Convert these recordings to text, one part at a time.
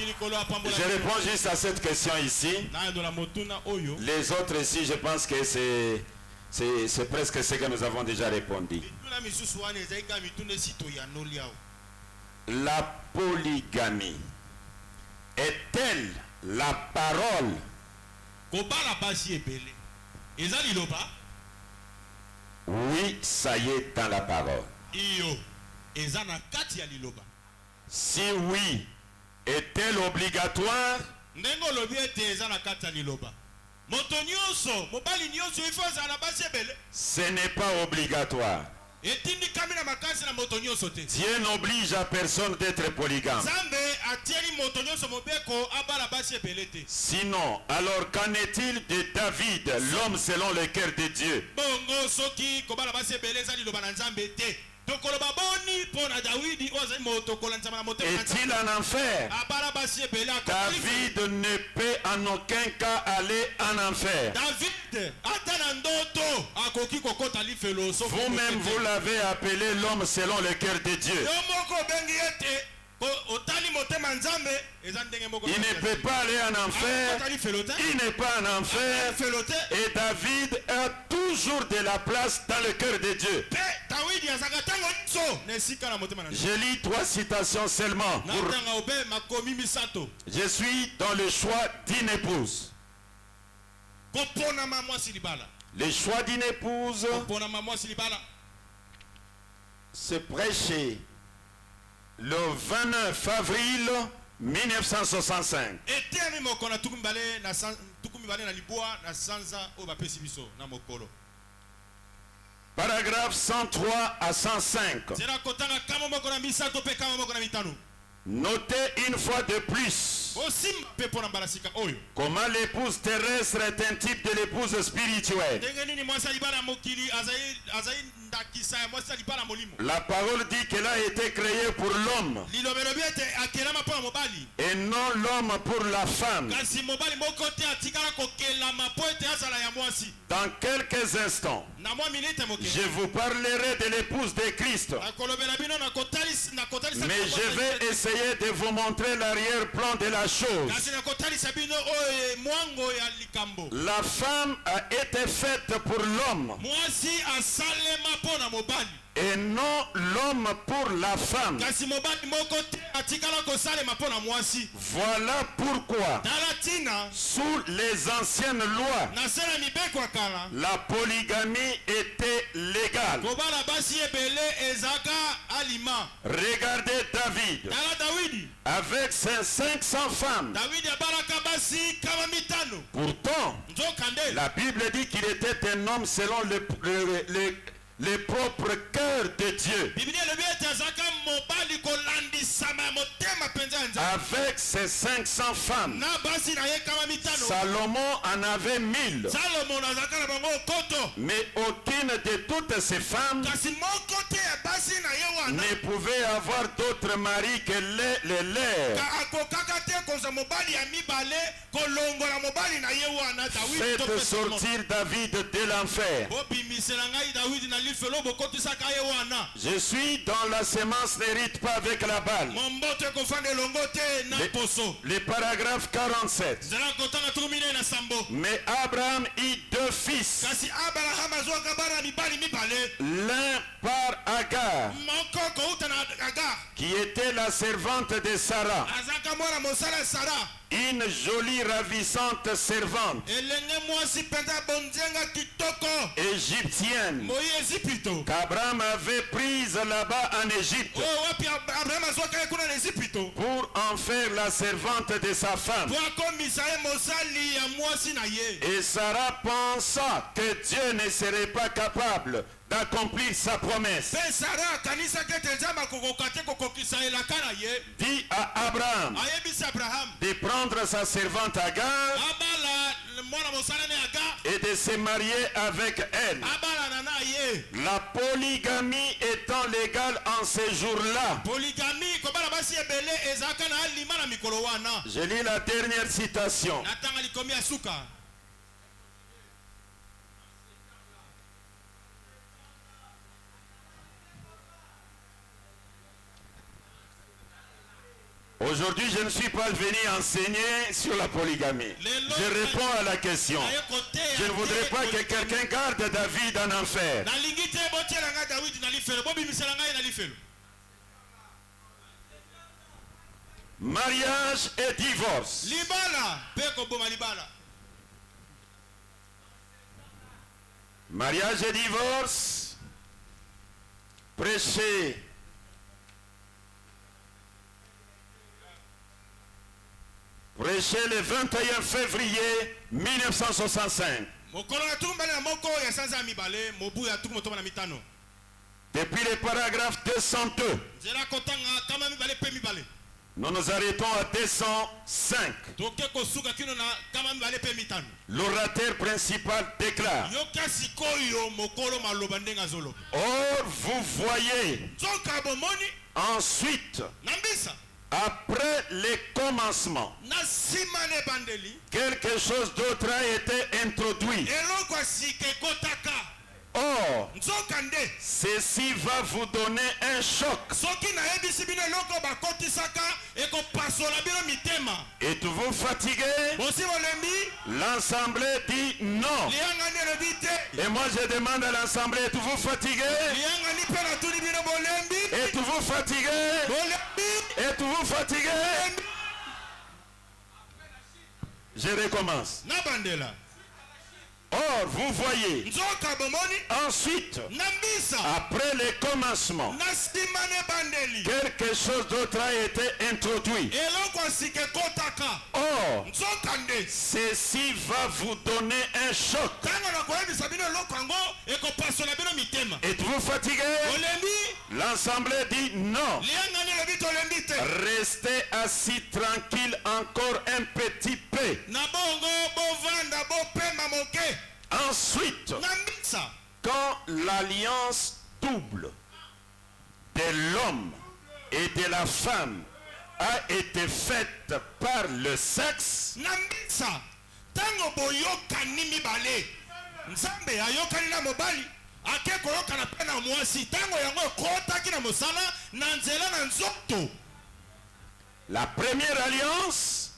Je réponds juste à cette question ici. Les autres ici, je pense que c'est presque ce que nous avons déjà répondu. La polygamie est-elle la parole? Oui, ça y est dans la parole. Si oui, est-elle obligatoire? Ce n'est pas obligatoire. Dieu n'oblige à personne d'être polygame. Sinon, alors qu'en est-il de David, l'homme selon le cœur de Dieu? Est-il en enfer? David ne peut en aucun cas aller en enfer. Vous-même, vous l'avez appelé l'homme selon le cœur de Dieu. Il ne peut pas aller en enfer. Il n'est pas en enfer. Et David a toujours de la place dans le cœur de Dieu. Je lis 3 citations seulement. Je suis dans le choix d'une épouse. Le choix d'une épouse, c'est prêché le 29 avril 1965. Paragraphe 103 à 105. Notez une fois de plus comment l'épouse terrestre est un type de l'épouse spirituelle. La parole dit qu'elle a été créée pour l'homme et non l'homme pour la femme. Dans quelques instants, je vous parlerai de l'épouse de Christ. Mais je vais essayer de vous montrer l'arrière-plan de la chose. La femme a été faite pour l'homme et non l'homme pour la femme. Voilà pourquoi, sous les anciennes lois, la polygamie était légale. Regardez David avec ses 500 femmes. Pourtant, la Bible dit qu'il était un homme selon le propre cœur de Dieu. Avec ses 500 femmes, Salomon en avait 1000. Mais aucune de toutes ces femmes ne pouvait avoir d'autres maris que les leurs. Faites sortir David de l'enfer. Je suis dans la semence, n'hérite pas avec la balle. Le paragraphe 47. Mais Abraham eut 2 fils. L'un par Agar, qui était la servante de Sarah. Une jolie ravissante servante égyptienne qu'Abraham avait prise là-bas en Égypte pour en faire la servante de sa femme. Et Sarah pensa que Dieu ne serait pas capable d'accomplir sa promesse. Dit à Abraham de prendre sa servante Agar et de se marier avec elle. La polygamie étant légale en ces jours-là. Je lis la dernière citation. Aujourd'hui, je ne suis pas venu enseigner sur la polygamie. Je réponds à la question. Je ne voudrais pas que quelqu'un garde David en enfer. Mariage et divorce. Mariage et divorce. Prêché. Prêché le 21 février 1965. Depuis le paragraphe 202. Nous nous arrêtons à 205. L'orateur principal déclare. Or, vous voyez, ensuite, après les commencements, quelque chose d'autre a été introduit. Or, ceci va vous donner un choc. Êtes-vous fatigué? L'Assemblée dit non. Et moi je demande à l'Assemblée, êtes-vous fatigué? Êtes-vous fatigué? Êtes-vous fatigué? Je recommence. Or, vous voyez, ensuite, après les commencements, quelque chose d'autre a été introduit. Or, ceci va vous donner un choc. Êtes-vous fatigué? L'Assemblée dit non. Restez assis tranquille encore un petit peu. Ensuite, quand l'alliance double de l'homme et de la femme a été faite par le sexe, la première alliance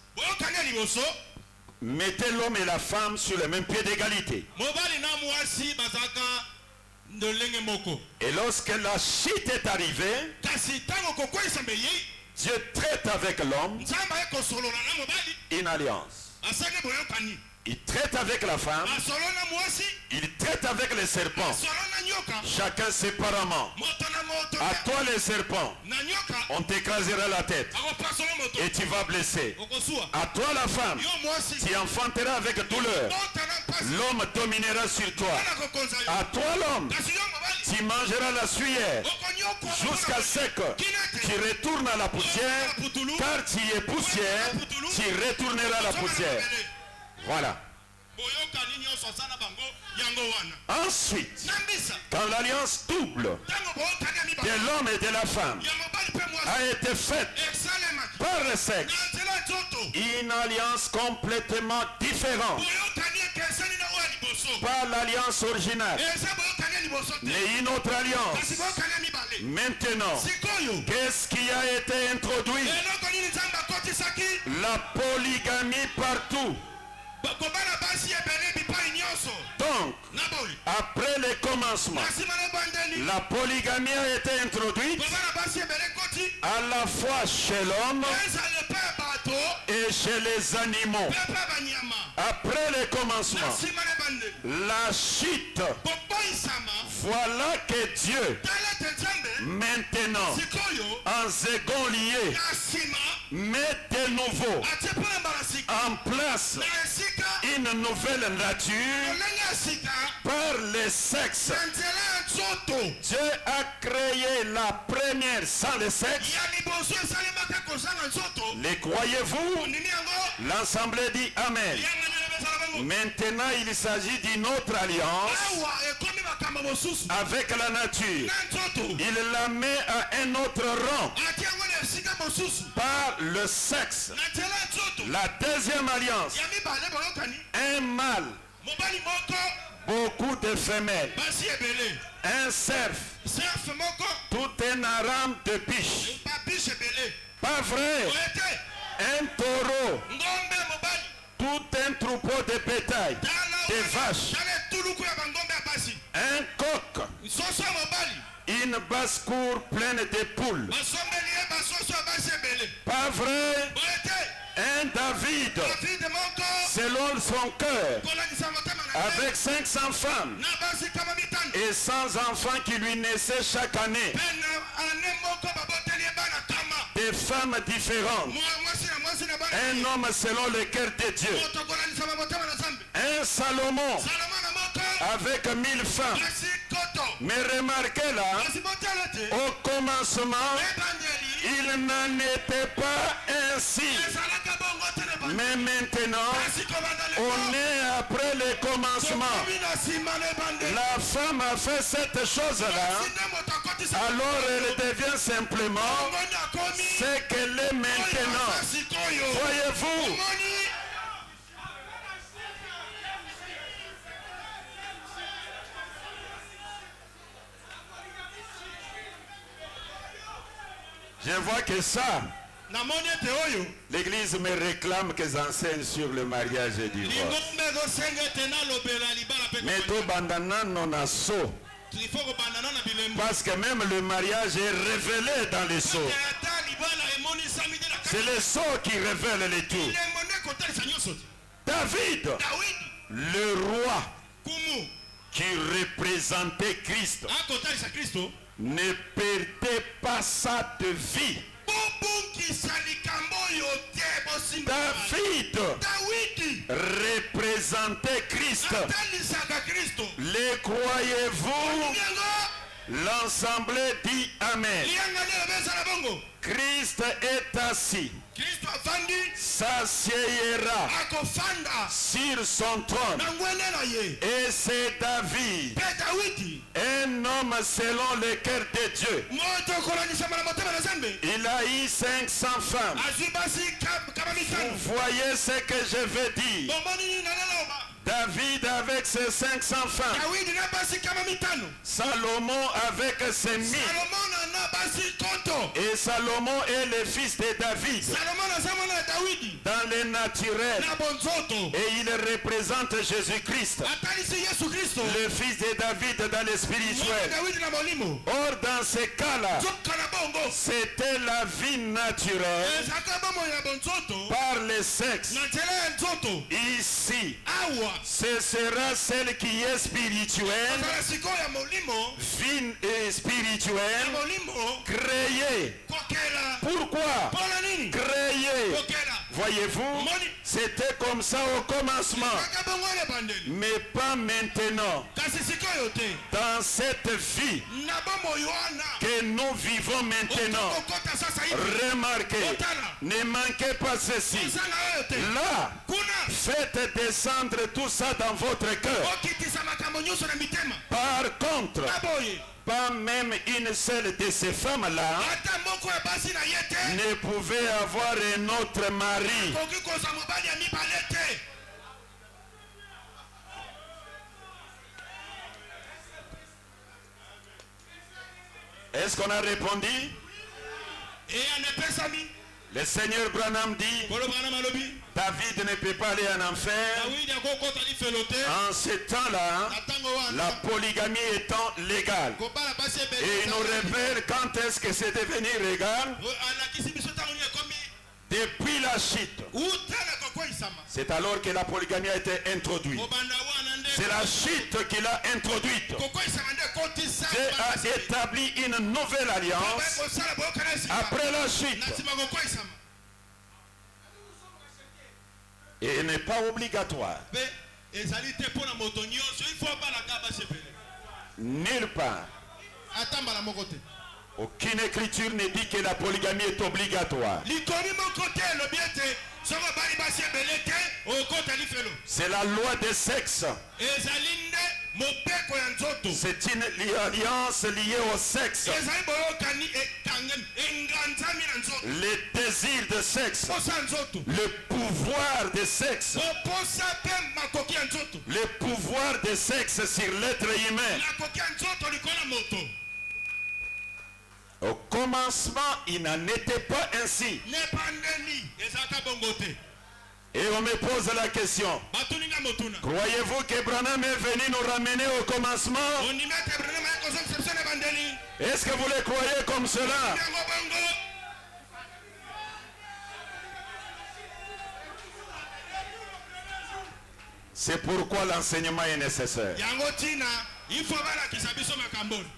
mettez l'homme et la femme sur le même pied d'égalité. Et lorsque la chute est arrivée, Dieu traite avec l'homme une alliance. Il traite avec la femme, il traite avec les serpents, chacun séparément. À toi les serpents, on t'écrasera la tête et tu vas blesser. À toi la femme, tu enfanteras avec douleur. L'homme dominera sur toi. À toi l'homme, tu mangeras la suyeire jusqu'à ce que tu retournes à la poussière, car tu es poussière, tu retourneras à la poussière. Voilà. Ensuite, quand l'alliance double de l'homme et de la femme a été faite par le sexe, une alliance complètement différente par l'alliance originale, mais une autre alliance. Maintenant, qu'est-ce qui a été introduit? La polygamie partout. Donc, après le commencement, la polygamie a été introduite à la fois chez l'homme et chez les animaux. Après le commencement, la chute. Voilà que Dieu, maintenant, en second lieu, met de nouveau en place une nouvelle nature par le sexe. Dieu a créé la première sans le sexe. Les croyez-vous? L'Assemblée dit Amen. Maintenant, il s'agit d'une autre alliance avec la nature. Il la met à un autre rang par le sexe. La deuxième alliance, un mâle, beaucoup de femelles, un cerf, tout un harem de biches, Pas vrai. Un taureau. Tout un troupeau de bétail. Des vaches. Un coq. Une basse-cour pleine de poules. Pas vrai. Un David, selon son cœur, avec 500 femmes et 100 enfants qui lui naissaient chaque année. Des femmes différentes. Un homme selon le cœur de Dieu. Un Salomon avec 1000 femmes. Mais remarquez là, au commencement, il n'en était pas ainsi. Mais maintenant, on est après le commencement. La femme a fait cette chose-là, alors elle devient simplement ce qu'elle est maintenant. Voyez-vous? Je vois que ça, l'église me réclame que j'enseigne sur le mariage et le divorce. Mais tout bandana non a saut. Parce que même le mariage est révélé dans les sceaux. C'est les sceaux qui révèlent les tout. David, le roi qui représentait Christ, ne perdait pas sa vie. David représentait Christ. Les croyez-vous? L'ensemble dit Amen. Christ est assis, s'assiera sur son trône. Et c'est David, un homme selon le cœur de Dieu. Il a eu 500 femmes. Vous voyez ce que je veux dire? David avec ses 500 femmes. Salomon avec ses 1000. Et Salomon est le fils de David dans le naturel. Et il représente Jésus-Christ, le fils de David dans le spirituel. Or dans ce cas-là, c'était la vie naturelle par le sexe. Ici, ce sera celle qui est spirituelle, vie spirituelle, créée. Pourquoi créée? Voyez-vous, c'était comme ça au commencement, mais pas maintenant. Dans cette vie que nous vivons maintenant, remarquez, ne manquez pas ceci. Là, faites descendre tout ça dans votre cœur. Par contre, pas même une seule de ces femmes-là ne pouvait avoir un autre mari. Est-ce qu'on a répondu? Le Seigneur Branham dit, David ne peut pas aller en enfer. En ce temps-là, la polygamie étant légale. Et il nous révèle quand est-ce que c'est devenu légal. Depuis la chute. C'est alors que la polygamie a été introduite. C'est la chute qui l'a introduite. Dieu a établi une nouvelle alliance après la chute. Et elle n'est pas obligatoire. Nulle part. Aucune écriture ne dit que la polygamie est obligatoire. C'est la loi des sexes. C'est une alliance liée au sexe. Le désir de sexe. Le pouvoir de sexe. Le pouvoir de sexe sur l'être humain. Au commencement, il n'en était pas ainsi. Et on me pose la question. Croyez-vous que Branham est venu nous ramener au commencement? Est-ce que vous le croyez comme cela? C'est pourquoi l'enseignement est nécessaire.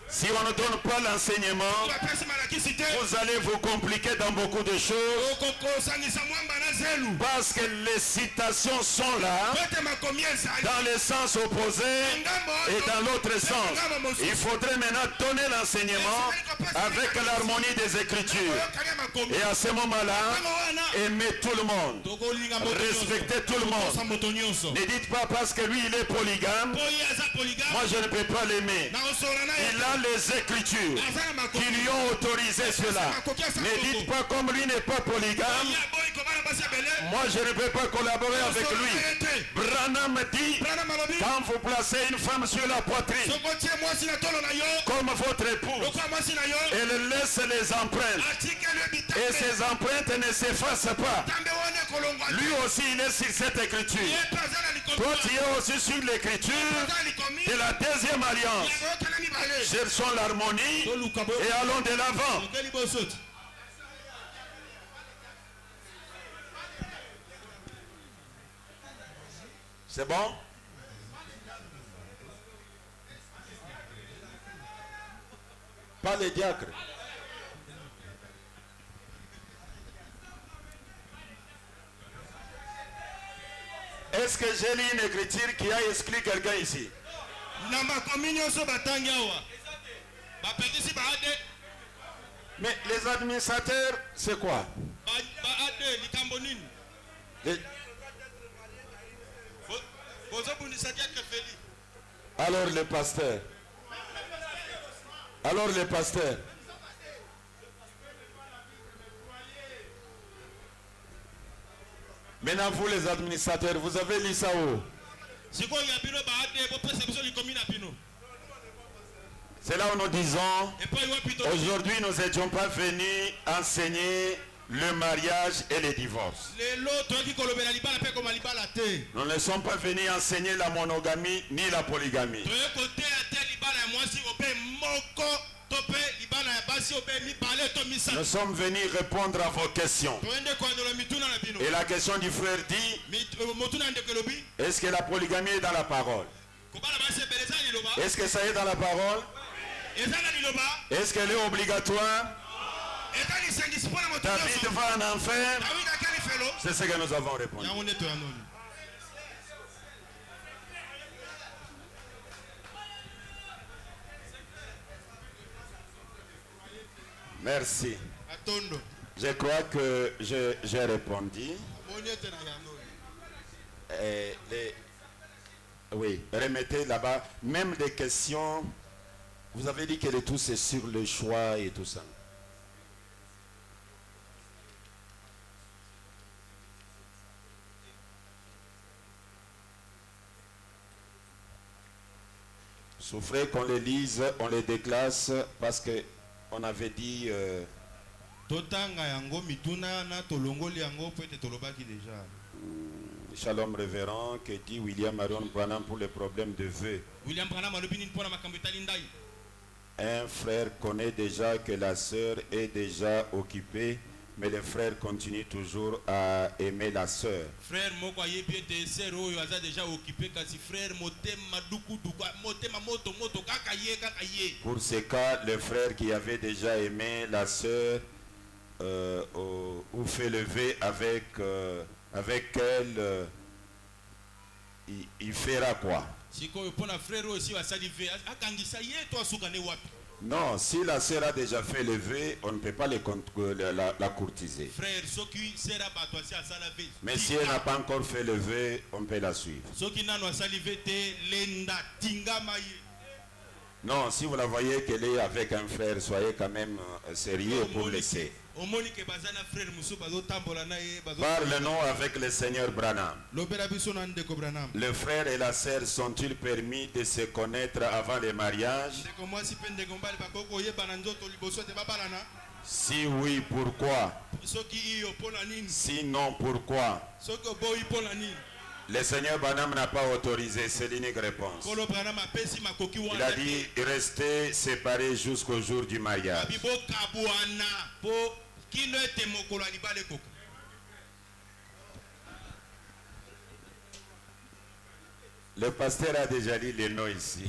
Si on ne donne pas l'enseignement, vous allez vous compliquer dans beaucoup de choses. Parce que les citations sont là, dans le sens opposé et dans l'autre sens. Il faudrait maintenant donner l'enseignement avec l'harmonie des Écritures. Et à ce moment-là, aimer tout le monde. Respecter tout le monde. Ne dites pas parce que lui il est polygame, moi je ne peux pas l'aimer. Il a les Écritures qui lui ont autorisé cela. Ne dites pas comme lui n'est pas polygame, moi je ne peux pas collaborer avec lui. Branham dit, quand vous placez une femme sur la poitrine, comme votre épouse, elle laisse les empreintes. Et ces empreintes ne s'effacent pas. Lui aussi il est sur cette écriture. Toi tu es aussi sur l'écriture de la deuxième alliance. Cherchons l'harmonie et allons de l'avant. C'est bon? Pas les diacres. Est-ce que j'ai lu une écriture qui a exclu quelqu'un ici? Mais les administrateurs, c'est quoi? Alors les pasteurs. Alors les pasteurs. Maintenant vous les administrateurs, vous avez lu ça où? C'est là où nous disons, aujourd'hui nous n'étions pas venus enseigner le mariage et le divorce. Nous ne sommes pas venus enseigner la monogamie ni la polygamie. Nous sommes venus répondre à vos questions. Et la question du frère dit, est-ce que la polygamie est dans la parole? Est-ce que ça est dans la parole? Est-ce qu'elle est obligatoire? David va en enfer? C'est ce que nous avons répondu. Merci. Je crois que j'ai répondu. Oui, remettez là-bas. Même des questions. Vous avez dit que le tout c'est sur le choix et tout ça. Souffrez qu'on les lise, on les déclasse parce que on avait dit Shalom révérend que dit William Marion Branham pour les problèmes de vœux. Un frère connaît déjà que la sœur est déjà occupée, mais le frère continue toujours à aimer la sœur. Frère pour ce cas, le frère qui avait déjà aimé la sœur ou fait le vœu avec elle, il fera quoi? Non, si la sœur a déjà fait le vœu, on ne peut pas la courtiser. Mais si elle n'a pas encore fait le vœu, on peut la suivre. Non, si vous la voyez qu'elle est avec un frère, soyez quand même sérieux pour laisser. Parle-nous avec le Seigneur Branham. Le frère et la sœur sont-ils permis de se connaître avant le mariage? Si oui, pourquoi? Sinon, pourquoi? Le Seigneur Branham n'a pas autorisé, c'est l'unique réponse. Il a dit rester séparés jusqu'au jour du mariage. Le pasteur a déjà dit les noms ici.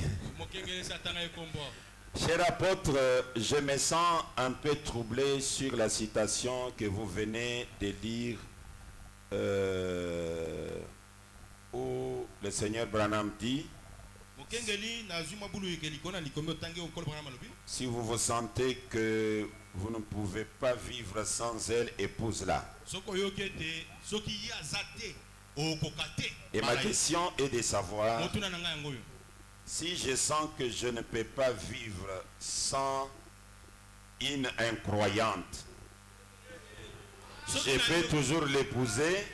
Cher apôtre, je me sens un peu troublé sur la citation que vous venez de lire où le Seigneur Branham dit: si vous vous sentez que vous ne pouvez pas vivre sans elle, épouse-la. Et ma question est de savoir si je sens que je ne peux pas vivre sans une incroyante, je peux toujours l'épouser?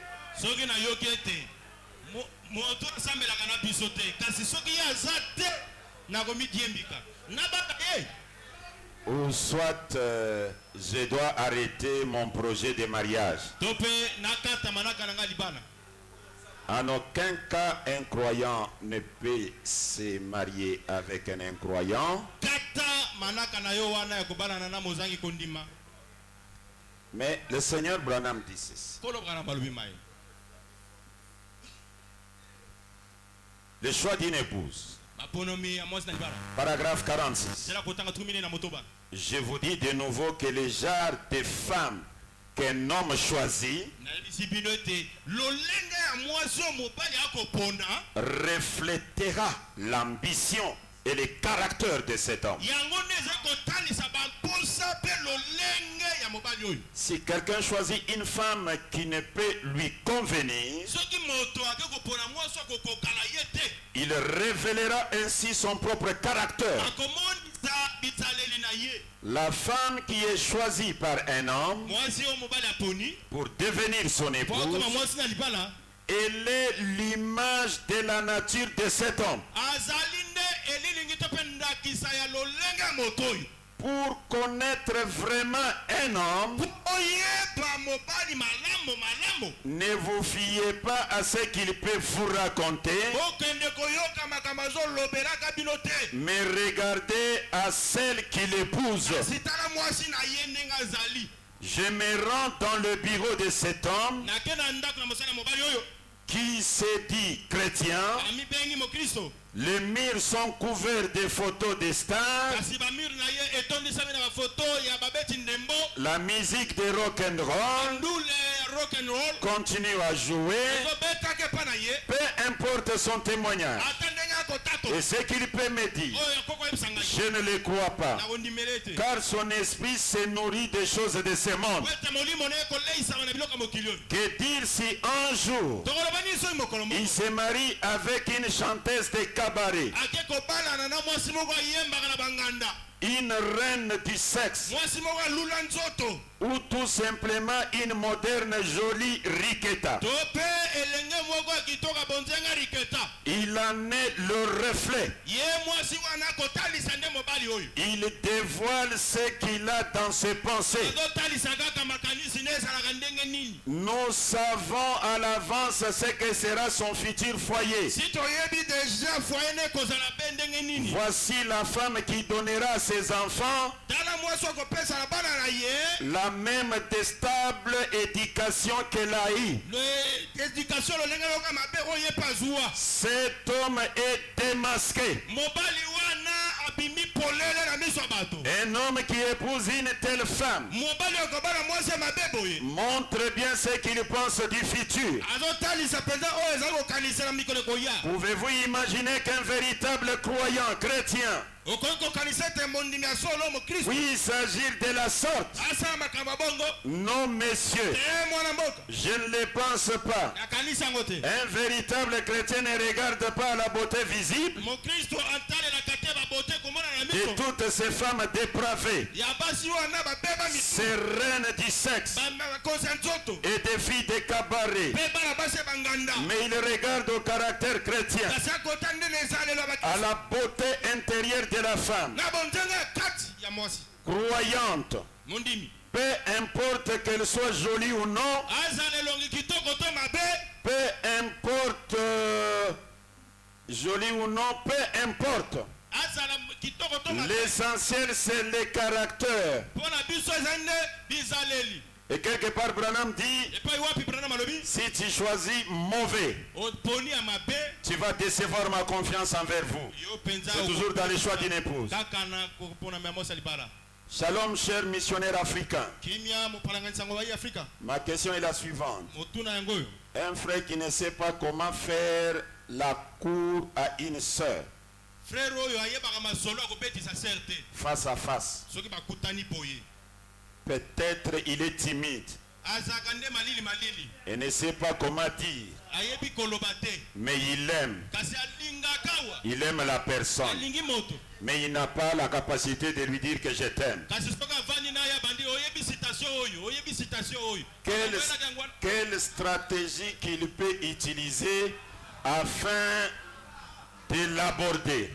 Ou soit je dois arrêter mon projet de mariage. En aucun cas, un croyant ne peut se marier avec un incroyant. Mais le Seigneur Branham dit ceci. Le choix d'une épouse. Paragraphe 46. Je vous dis de nouveau que le genre de femme qu'un homme choisit reflétera l'ambition et le caractère de cet homme. Si quelqu'un choisit une femme qui ne peut lui convenir, il révélera ainsi son propre caractère. La femme qui est choisie par un homme pour devenir son épouse, elle est l'image de la nature de cet homme. Pour connaître vraiment un homme, ne vous fiez pas à ce qu'il peut vous raconter, mais regardez à celle qui l'épouse. Je me rends dans le bureau de cet homme qui se dit chrétien. Les murs sont couverts de photos de stars. La musique de rock and roll continue à jouer. Peu importe son témoignage et ce qu'il peut me dire, je ne le crois pas, car son esprit se nourrit des choses de ce monde. Que dire si un jour il se marie avec une chanteuse de cabaret, une reine du sexe, ou tout simplement une moderne jolie riqueta? Il en est le reflet. Il dévoile ce qu'il a dans ses pensées. Nous savons à l'avance ce que sera son futur foyer. Voici la femme qui donnera à ses enfants la même détestable éducation qu'elle a eue. Cet homme est démasqué. Un homme qui épouse une telle femme montre bien ce qu'il pense du futur. Pouvez-vous imaginer qu'un véritable croyant chrétien puisse s'agir de la sorte? Non, messieurs, je ne le pense pas. Un véritable chrétien ne regarde pas la beauté visible, et toutes ces femmes dépravées, ces reines du sexe et des filles des cabarets. Mais il regarde au caractère chrétien, à la beauté intérieure de la femme, croyante. Peu importe qu'elle soit jolie ou non, peu importe jolie ou non, peu importe. L'essentiel c'est le caractère. Et quelque part Branham dit, si tu choisis mauvais, tu vas décevoir ma confiance envers vous. C'est toujours dans le choix d'une épouse. Shalom, chers missionnaires africains. Ma question est la suivante. Un frère qui ne sait pas comment faire la cour à une sœur, face à face, peut-être il est timide et ne sait pas comment dire, mais il aime la personne, mais il n'a pas la capacité de lui dire que je t'aime. Quelle stratégie qu'il peut utiliser afin de l'aborder?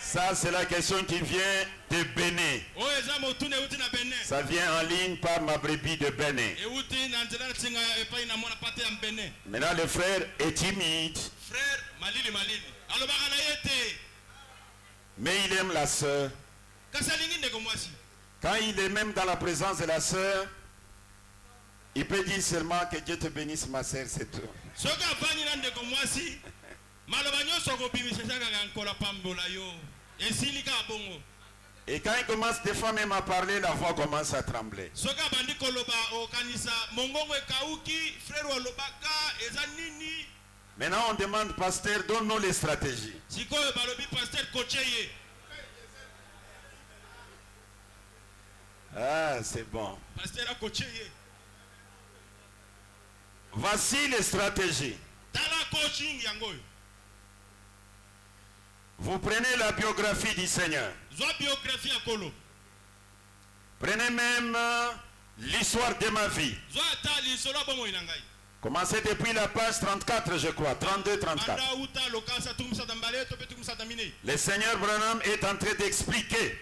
Ça c'est la question qui vient de Bénin. Ça vient en ligne par ma brebis de Bénin. Maintenant le frère est timide, mais il aime la sœur. Quand il est même dans la présence de la sœur, il peut dire seulement que Dieu te bénisse ma sœur, c'est tout. Et quand il commence des fois même à parler, la voix commence à trembler. Maintenant on demande, pasteur, donne-nous les stratégies. Ah, c'est bon. Voici les stratégies. Vous prenez la biographie du Seigneur. Prenez même l'histoire de ma vie. Commencez depuis la page 34, je crois. 32-34. Le Seigneur Branham est en train d'expliquer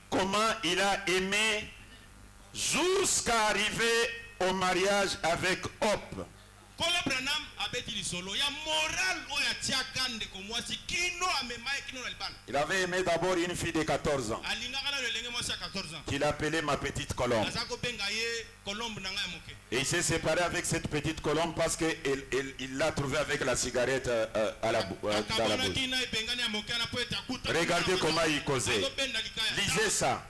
comment il a aimé jusqu'à arriver au mariage avec Hope. Il avait aimé d'abord une fille de 14 ans qu'il appelait ma petite colombe. Et il s'est séparé avec cette petite colombe parce qu'il l'a trouvée avec la cigarette dans la bouche. Regardez comment il causait. Lisez ça.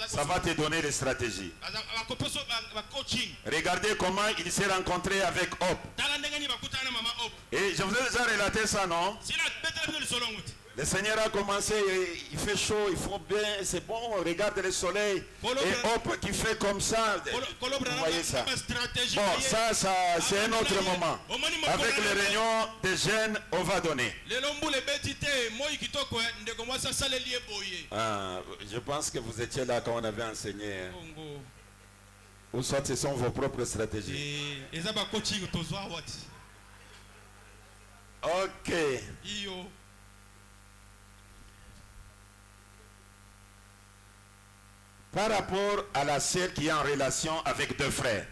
Ça va te donner les stratégies. Regardez comment il s'est rencontré avec Hope. Et je vous ai déjà relaté ça, non? Le Seigneur a commencé, il fait chaud, il faut bien, c'est bon, regarde le soleil. Et Hope qui fait comme ça. Vous voyez ça? Bon, ça c'est un autre moment. Avec les réunions des jeunes, on va donner. Ah, je pense que vous étiez là quand on avait enseigné. Ou soit ce sont vos propres stratégies. Ok. Par rapport à la sœur qui est en relation avec deux frères.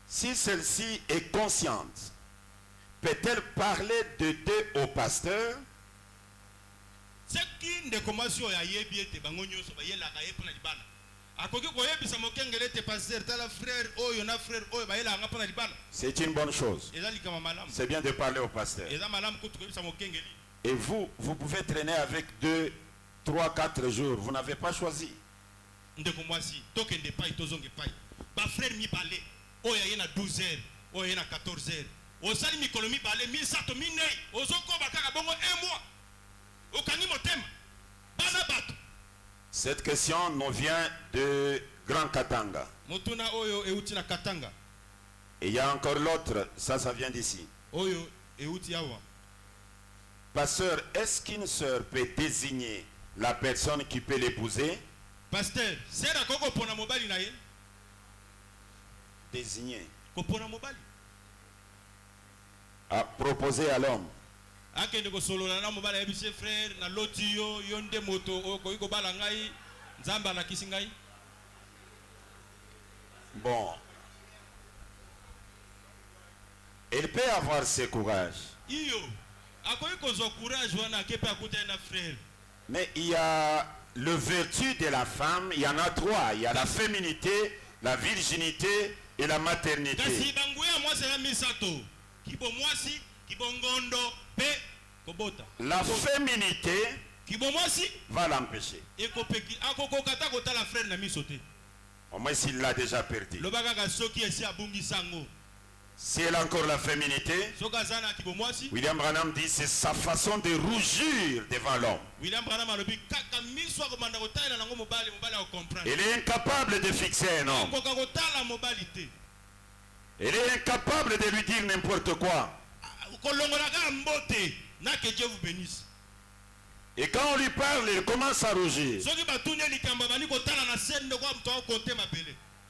Si celle-ci est consciente, peut-elle parler de deux au pasteur? C'est une bonne chose. C'est bien de parler au pasteur. Et vous pouvez traîner avec 2, 3, 4 jours. Vous n'avez pas choisi. Cette question nous vient de Grand Katanga. Et il y a encore l'autre, ça vient d'ici. Pasteur, est-ce qu'une sœur peut désigner la personne qui peut l'épouser? Pasteur, désigner. À proposer à l'homme. Bon. Elle peut avoir ce courage. Mais il y a le vertu de la femme, il y en a trois. Il y a la féminité, la virginité et la maternité. La féminité va l'empêcher. Au moins s'il l'a déjà perdu. Si elle a encore la féminité, William Branham dit c'est sa façon de rougir devant l'homme. Elle est incapable de fixer un homme. Elle est incapable de lui dire n'importe quoi. Et quand on lui parle, il commence à rougir.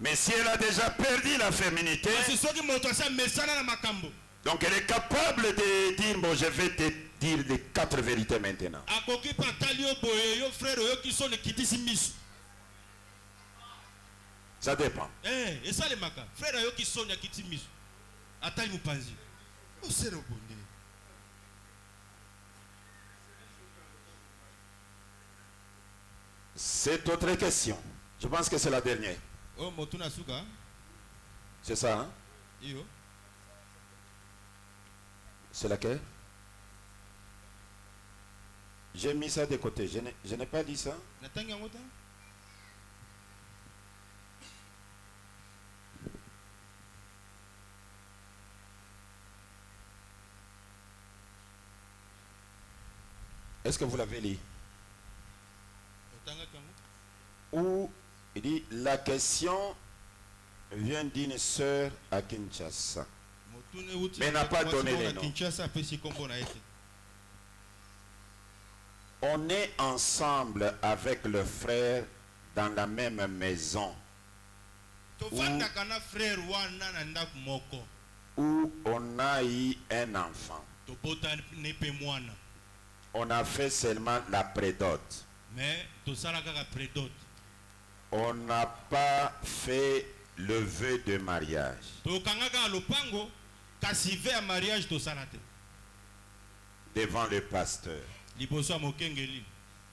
Mais si elle a déjà perdu la féminité, donc elle est capable de dire, bon, je vais te dire les 4 vérités maintenant. Ça dépend. C'est autre question. Je pense que c'est la dernière. C'est ça, hein? C'est laquelle? J'ai mis ça de côté. Je n'ai pas dit ça. Est-ce que vous l'avez lu? Où il dit la question vient d'une sœur à Kinshasa, mais n'a pas donné les noms. On est ensemble avec le frère dans la même maison où on a eu un enfant. On a fait seulement la prédote. On n'a pas fait le vœu de mariage. Devant le pasteur.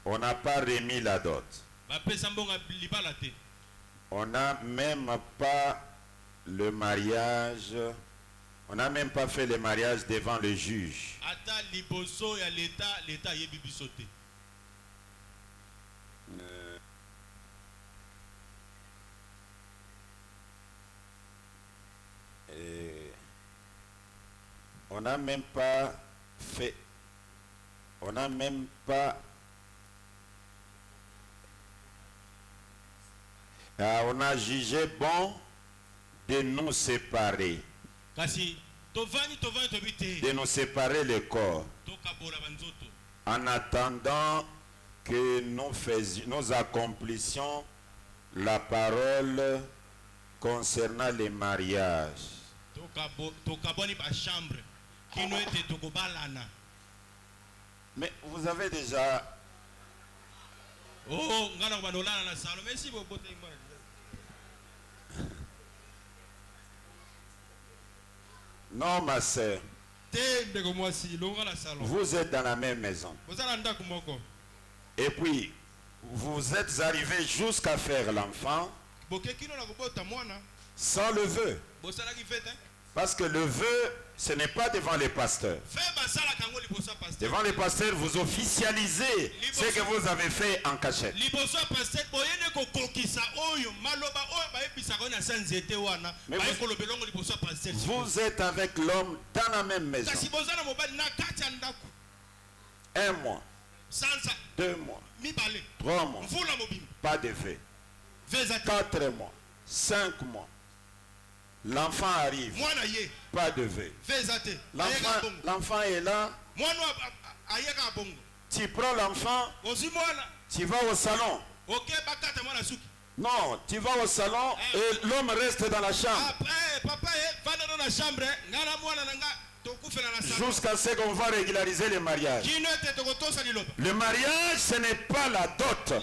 On n'a pas remis la dot. On n'a même pas le mariage. On n'a même pas fait le mariage devant le juge. On n'a même pas fait. On n'a même pas. On a jugé bon de nous séparer. De nous séparer le corps. En attendant que nous accomplissions la parole concernant les mariages. Mais vous avez déjà... Non, ma sœur. Vous êtes dans la même maison. Et puis, vous êtes arrivé jusqu'à faire l'enfant sans le vœu. Parce que le vœu, ce n'est pas devant les pasteurs. Devant les pasteurs, vous officialisez ce que vous avez fait en cachette. Mais vous êtes avec l'homme dans la même maison. Un mois. 2 mois, 3 mois, pas de vœux. 4 mois, 5 mois, l'enfant arrive, pas de vœux. L'enfant est là, tu prends l'enfant, tu vas au salon. Non, tu vas au salon et l'homme reste dans la chambre. Jusqu'à ce qu'on va régulariser le mariage. Le mariage, ce n'est pas la dot.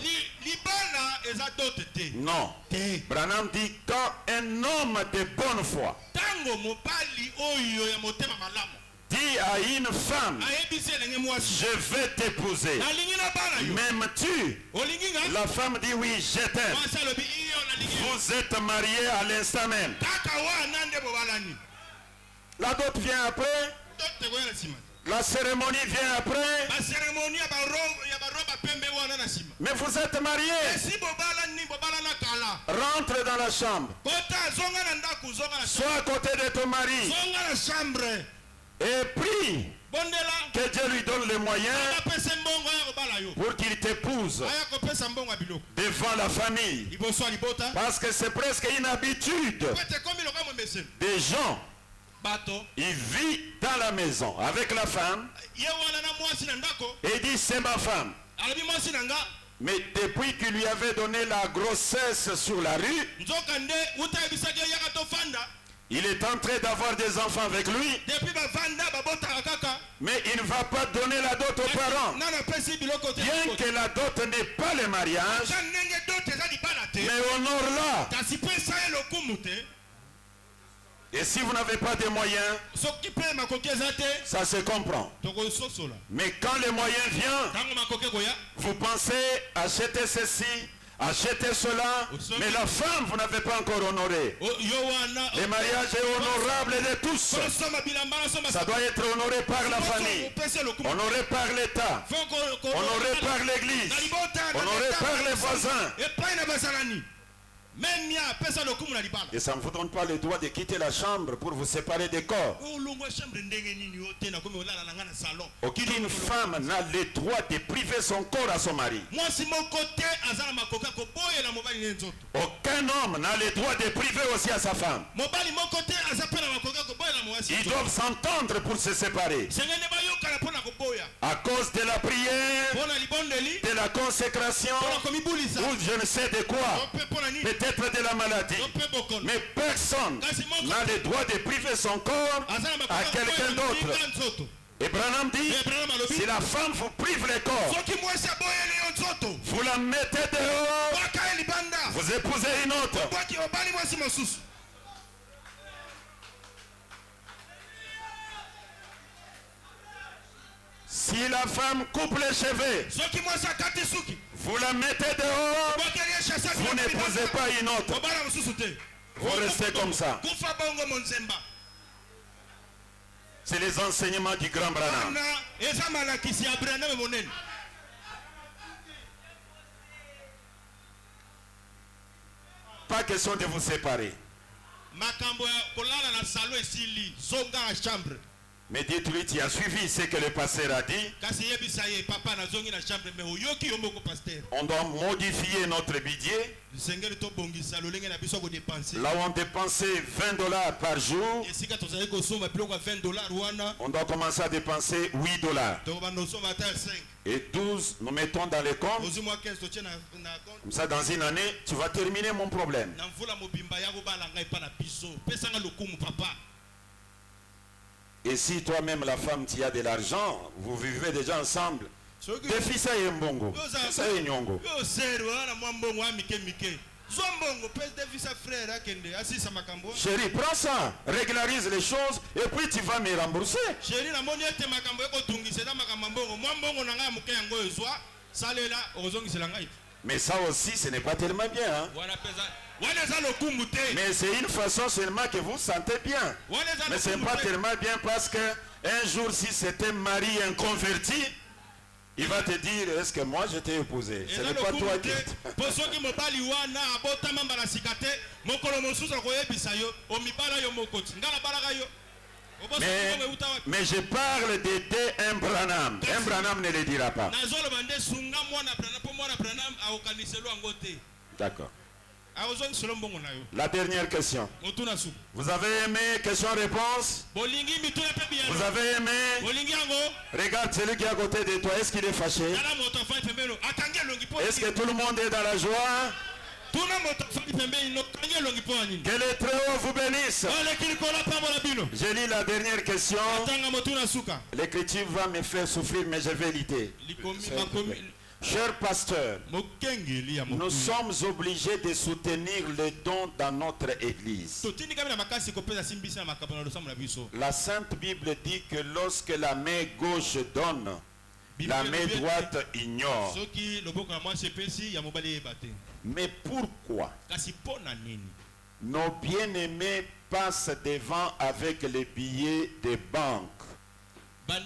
Non. Branham dit quand un homme de bonne foi dit à une femme, je vais t'épouser, m'aimes-tu? La femme dit oui, je t'aime. Vous êtes mariés à l'instant même. La dot vient après. La cérémonie vient après. Mais vous êtes mariés. Rentre dans la chambre. Sois à côté de ton mari. Et prie que Dieu lui donne les moyens pour qu'il t'épouse devant la famille. Parce que c'est presque une habitude des gens. Il vit dans la maison avec la femme et il dit c'est ma femme. Mais depuis qu'il lui avait donné la grossesse sur la rue, il est en train d'avoir des enfants avec lui, mais il ne va pas donner la dot aux parents. Bien que la dot n'est pas le mariage, mais honore-la. Et si vous n'avez pas de moyens, ça se comprend. Mais quand les moyens viennent, vous pensez acheter ceci, acheter cela, mais la femme, vous n'avez pas encore honoré. Le mariage est honorable de tous. Ça doit être honoré par la famille, honoré par l'État, honoré par l'Église, honoré par les voisins. Et ça ne vous donne pas le droit de quitter la chambre pour vous séparer des corps. Aucune femme n'a le droit de priver son corps à son mari. Aucun homme n'a le droit de priver aussi à sa femme. Ils doivent s'entendre pour se séparer. À cause de la prière, de la consécration, ou je ne sais de quoi. Peut-être de la maladie, mais personne n'a le droit de priver son corps à quelqu'un d'autre. Et Branham dit, si la femme vous prive le corps, vous la mettez dehors, vous épousez une autre. Si la femme coupe les cheveux, vous la mettez dehors, vous n'épousez pas une autre. Vous restez comme ça. C'est les enseignements du grand Branham. Pas question de vous séparer. Mais dites-lui, tu as suivi ce que le pasteur a dit. On doit modifier notre budget. Là où on dépensait $20 par jour, on doit commencer à dépenser $8. Et 12, nous mettons dans les comptes. Comme ça, dans une année, tu vas terminer mon problème. Et si toi-même, la femme, tu as de l'argent, vous vivez déjà ensemble. Défi ça est mbongo. Ça est nyongo. Chérie, prends ça, régularise les choses et puis tu vas me rembourser. Mais ça aussi, ce n'est pas tellement bien. Hein? Mais c'est une façon seulement que vous sentez bien. Mais ce n'est pas tellement bien parce que un jour, si c'est un mari inconverti, il va te dire, est-ce que moi je t'ai épousé? Ce n'est pas toi qui... Mais je parle de D.M. Branham. M. Branham ne le dira pas. D'accord. La dernière question. Vous avez aimé question-réponse? Vous avez aimé? Regarde celui qui est à côté de toi. Est-ce qu'il est fâché? Est-ce que tout le monde est dans la joie? Que le Très-Haut vous bénisse. Je lis la dernière question. L'écriture va me faire souffrir, mais je vais l'éviter. Cher pasteur, nous sommes obligés de soutenir les dons dans notre église. La Sainte Bible dit que lorsque la main gauche donne, la main droite ignore. Mais pourquoi nos bien-aimés passent devant avec les billets des banques? Des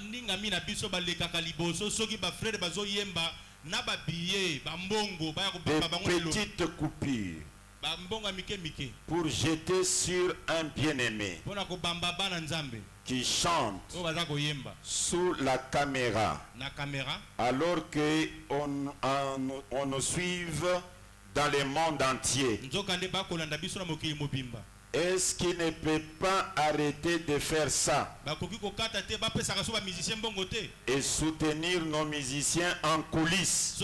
petites coupures pour jeter sur un bien-aimé qui chante sous la caméra, alors qu'on nous suive dans le monde entier. Est-ce qu'il ne peut pas arrêter de faire ça et soutenir nos musiciens en coulisses?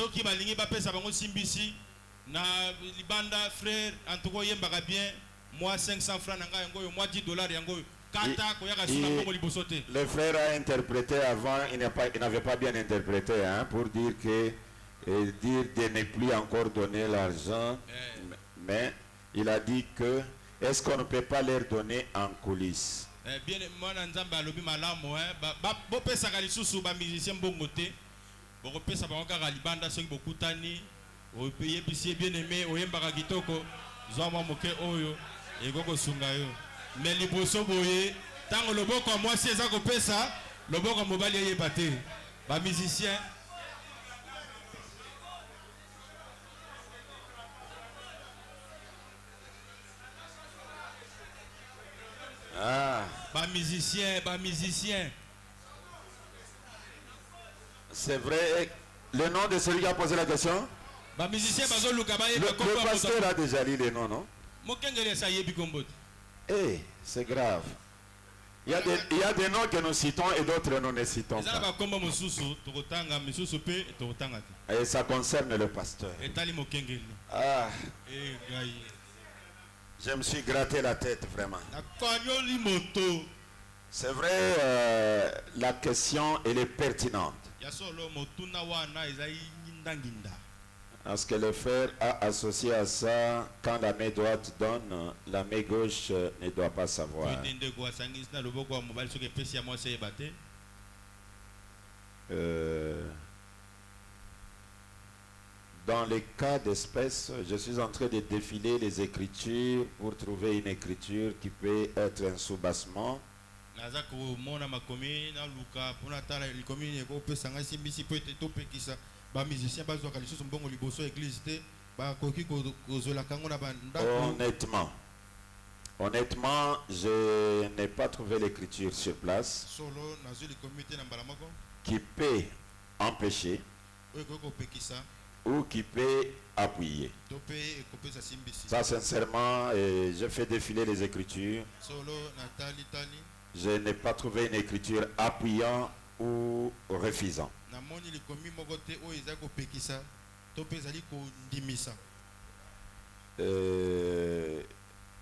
Le frère a interprété avant, il n'avait pas bien interprété, pour dire que de ne plus encore donner l'argent, mais il a dit que est-ce qu'on ne peut pas leur donner en coulisses? Mais liboso boye tant le boko moi si eza kopesa le boko mobali yeba te ba musicien ba musicien. C'est vrai. Le nom de celui qui a posé la question? Ba musicien bazo luka ba yeba ko. Le pasteur a déjà lu les noms, non? Mokengele sa yebi kombot. C'est grave. Il y a des noms que nous citons et d'autres nous ne citons pas. Et ça concerne le pasteur. Je me suis gratté la tête vraiment. C'est vrai, la question elle est pertinente. Parce que le frère a associé à ça, quand la main droite donne, la main gauche ne doit pas savoir. Dans les cas d'espèce, je suis en train de défiler les écritures pour trouver une écriture qui peut être un soubassement. Honnêtement, je n'ai pas trouvé l'écriture sur place qui peut empêcher ou qui peut appuyer. Ça, sincèrement, j'ai fait défiler les écritures. Je n'ai pas trouvé une écriture appuyant ou refusant.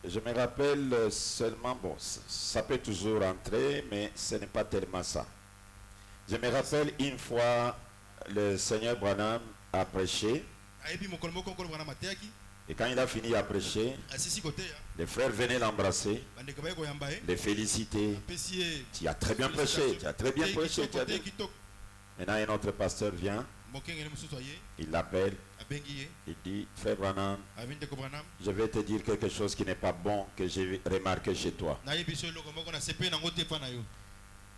Je me rappelle seulement, bon, ça peut toujours entrer, mais ce n'est pas tellement ça. Je me rappelle une fois, le Seigneur Branham a prêché. Et quand il a fini à prêcher, les frères venaient l'embrasser, les féliciter. Tu as très bien prêché, tu as très bien prêché. Maintenant, un autre pasteur vient, il l'appelle, il dit, frère Branham, je vais te dire quelque chose qui n'est pas bon, que j'ai remarqué chez toi.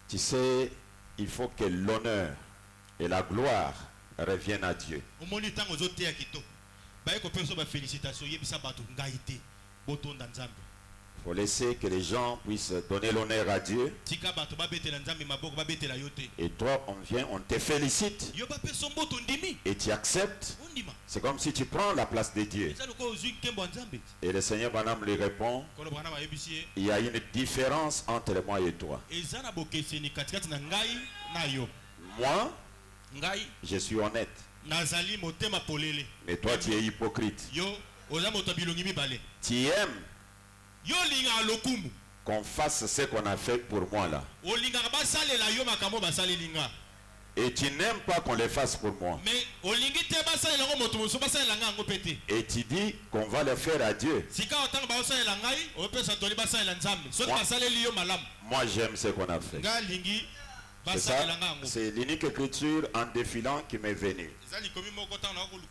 Tu sais, il faut que l'honneur et la gloire reviennent à Dieu. faut laisser que les gens puissent donner l'honneur à Dieu. Et toi, on vient, on te félicite. Et tu acceptes. C'est comme si tu prends la place de Dieu. Et le Seigneur Branham lui répond, il y a une différence entre moi et toi. Moi, je suis honnête. Mais toi, tu es hypocrite. Tu aimes qu'on fasse ce qu'on a fait pour moi là. Et tu n'aimes pas qu'on le fasse pour moi. Et tu dis qu'on va le faire à Dieu. Moi j'aime ce qu'on a fait. C'est ça, c'est l'unique écriture en défilant qui m'est venue.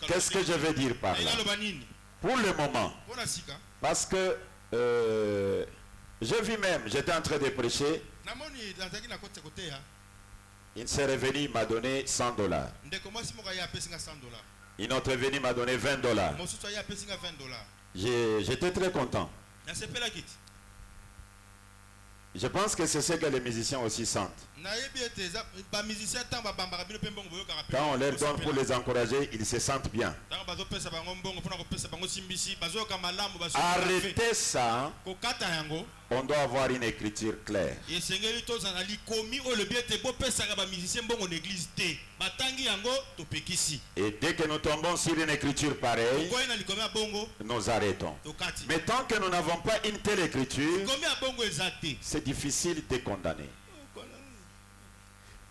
Qu'est-ce que je veux dire par là? Pour le moment, parce que je vis même, j'étais en train de prêcher. Une sœur est venue, m'a donné $100. Une autre est venue, m'a donné $20. J'étais très content. Je pense que c'est ce que les musiciens aussi sentent. Quand on leur donne pour les encourager, ils se sentent bien. Arrêtez ça. On doit avoir une écriture claire. Et dès que nous tombons sur une écriture pareille, nous arrêtons. Mais tant que nous n'avons pas une telle écriture, c'est difficile de condamner.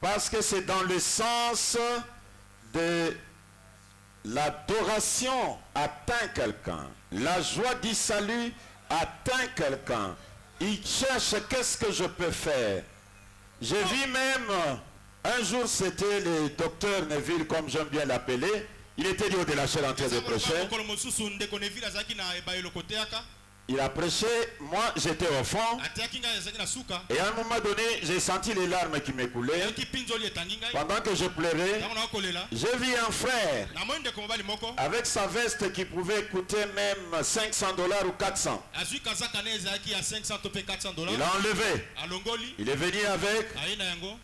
Parce que c'est dans le sens de l'adoration atteint quelqu'un. La joie du salut atteint quelqu'un. Il cherche qu'est-ce que je peux faire. J'ai vu même, un jour c'était le docteur Neville, comme j'aime bien l'appeler. Il était du haut de la chair en train de prêcher. Il a prêché, moi j'étais au fond. Et à un moment donné, j'ai senti les larmes qui me coulaient. Pendant que je pleurais, j'ai vu un frère avec sa veste qui pouvait coûter même $500 ou 400. Il a enlevé. Il est venu avec.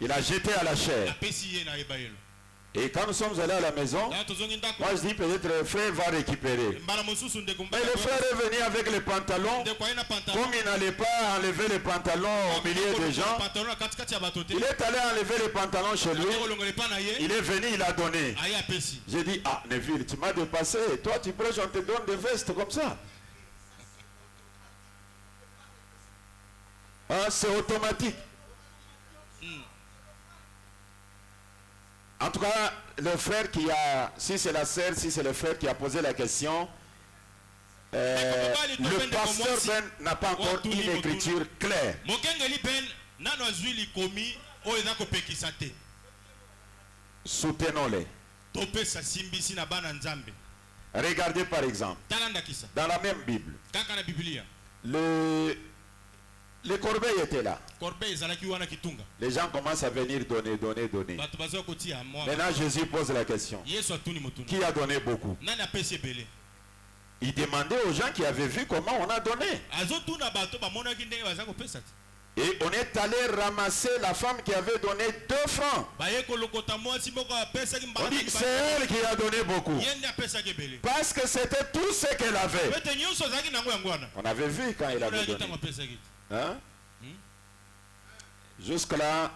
Il a jeté à la chair. Et quand nous sommes allés à la maison, moi je dis peut-être le frère va récupérer. Mais le frère est venu avec les pantalons. Comme il n'allait pas enlever les pantalons au milieu des gens, il est allé enlever les pantalons chez lui. Il est venu, il a donné. J'ai dit, ah Neville, tu m'as dépassé. Toi tu prêches, on te donne des vestes comme ça. Ah, c'est automatique. En tout cas, le frère qui a, si c'est la sœur, si c'est le frère qui a posé la question, le pasteur Ben n'a pas encore une écriture claire. Soutenons-les. Regardez par exemple, dans la même Bible, le corbeil était là. Les gens commencent à venir donner. Maintenant Jésus pose la question. Qui a donné beaucoup? Il demandait aux gens qui avaient vu comment on a donné. Et on est allé ramasser la femme qui avait donné 2 francs. On dit c'est elle qui a donné beaucoup. Parce que c'était tout ce qu'elle avait. On avait vu quand il avait donné. Hein? Jusque-là,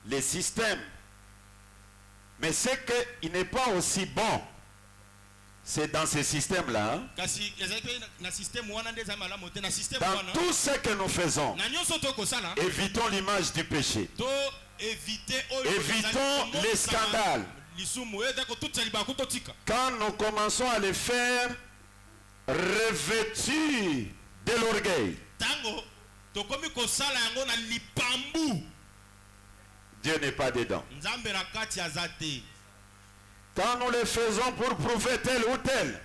les systèmes. Mais c'est qu'il n'est pas aussi bon. C'est dans ces systèmes-là. Hein? Dans tout ce que nous faisons, évitons l'image du péché. Évitons les scandales. Quand nous commençons à les faire revêtus de l'orgueil, Dieu n'est pas dedans. Quand nous le faisons pour prouver tel ou tel,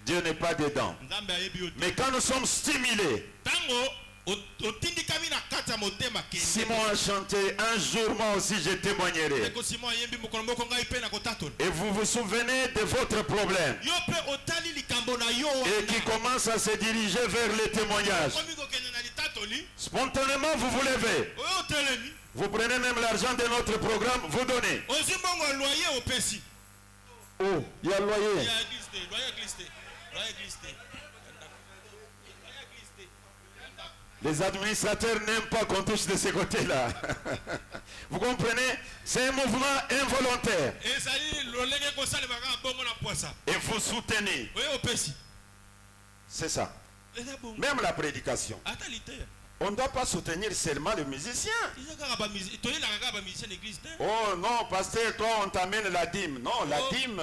Dieu n'est pas dedans. Mais quand nous sommes stimulés Simon a chanté, un jour moi aussi je témoignerai. Et vous vous souvenez de votre problème. Et qui commence à se diriger vers le témoignage. Spontanément vous vous levez. Vous prenez même l'argent de notre programme, vous donnez. Oh, il y a le loyer. Les administrateurs n'aiment pas qu'on touche de ce côté-là. Vous comprenez? C'est un mouvement involontaire. Et vous soutenez. C'est ça. Même la prédication. On ne doit pas soutenir seulement le musicien. Oh non, pasteur, toi on t'amène la dîme. Non, la dîme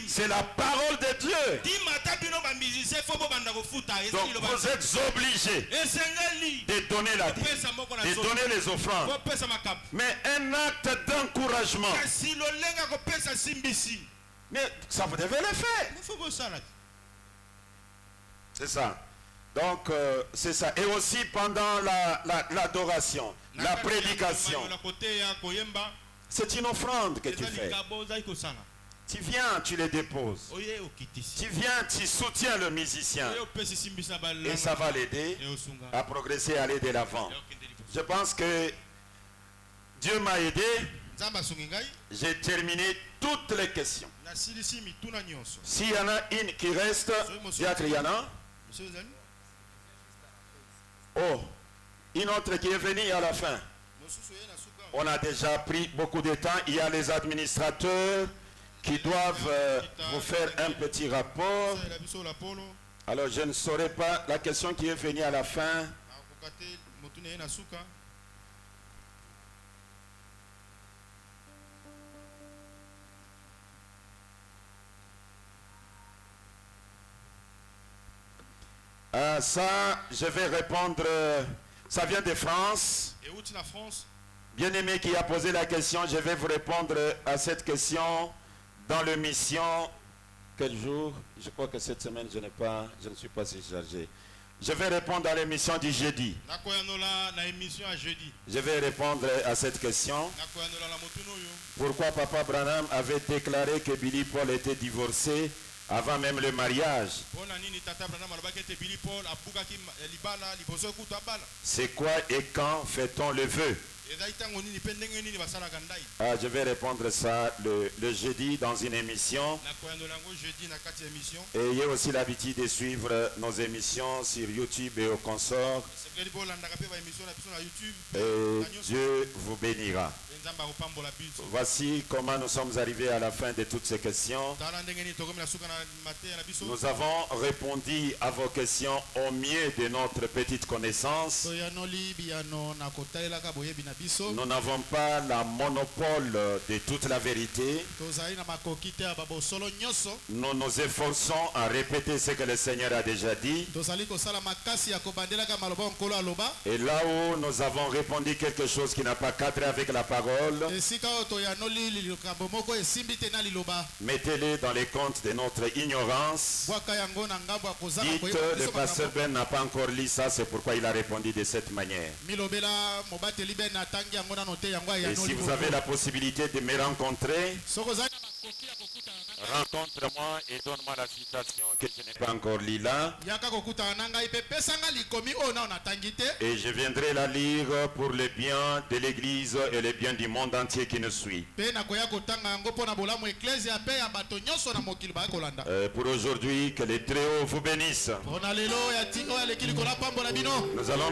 c'est la parole de Dieu. Donc vous êtes obligés de donner la dîme, de donner les offrandes. Mais un acte d'encouragement. Mais ça vous devez le faire. C'est ça. Donc, c'est ça. Et aussi pendant l'adoration, la prédication. C'est une offrande que tu fais. Tu viens, tu les déposes. Tu viens, tu soutiens le musicien. Et ça va l'aider à progresser, à aller de l'avant. Je pense que Dieu m'a aidé. J'ai terminé toutes les questions. S'il y en a une qui reste, Yana. Oh, une autre qui est venue à la fin. On a déjà pris beaucoup de temps. Il y a les administrateurs qui doivent vous faire un petit rapport. Alors je ne saurais pas la question qui est venue à la fin. Ça, je vais répondre. Ça vient de France. Bien-aimé qui a posé la question, je vais vous répondre à cette question dans l'émission. Quel jour? Je crois que cette semaine, je ne suis pas si chargé. Je vais répondre à l'émission du jeudi. Je vais répondre à cette question. Pourquoi Papa Branham avait déclaré que Billy Paul était divorcé avant même le mariage? C'est quoi et quand fait-on le vœu? Je vais répondre ça le jeudi dans une émission. Et il y a aussi l'habitude de suivre nos émissions sur YouTube et au consort. Et Dieu vous bénira. Voici comment nous sommes arrivés à la fin de toutes ces questions. Nous avons répondu à vos questions au mieux de notre petite connaissance. Nous n'avons pas la monopole de toute la vérité. Nous nous efforçons à répéter ce que le Seigneur a déjà dit. Et là où nous avons répondu quelque chose qui n'a pas cadré avec la parole, mettez-les dans les comptes de notre ignorance. Dites, le pasteur Ben n'a pas encore lu ça, c'est pourquoi il a répondu de cette manière. Et si vous avez la possibilité de me rencontrer, rencontre-moi et donne-moi la citation que je n'ai pas encore lue là. Et je viendrai la lire pour le bien de l'Église et le bien du monde entier qui nous suit. Pour aujourd'hui, que les Très-Hauts vous bénissent. Nous allons